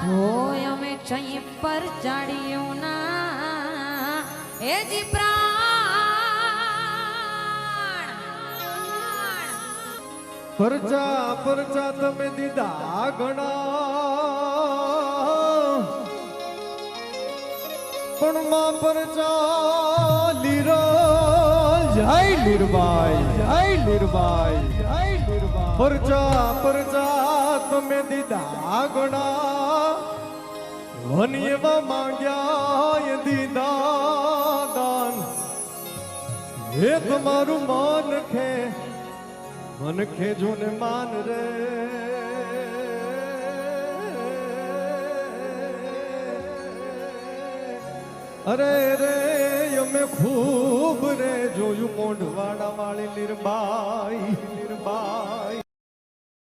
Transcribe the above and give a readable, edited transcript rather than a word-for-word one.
હોય અમે ચઈ પર ચડ્યું ના એ જી પ્રાણ પરચા પરચા તમે દીધા ઘણા પણ માં પરચા લીરો જય લીરબાઈ જય લીરબાઈ જય લીરબાઈ પરચા પરચા તમે દીધા ઘણા વનિયવા માંગ્યા દીધા દાન હે તમારું મન ખેજો ને માન રે અરે રે અમે ખૂબ રે જોયું મોઢવાડા વાળી લીરબાઈ લીરબાઈ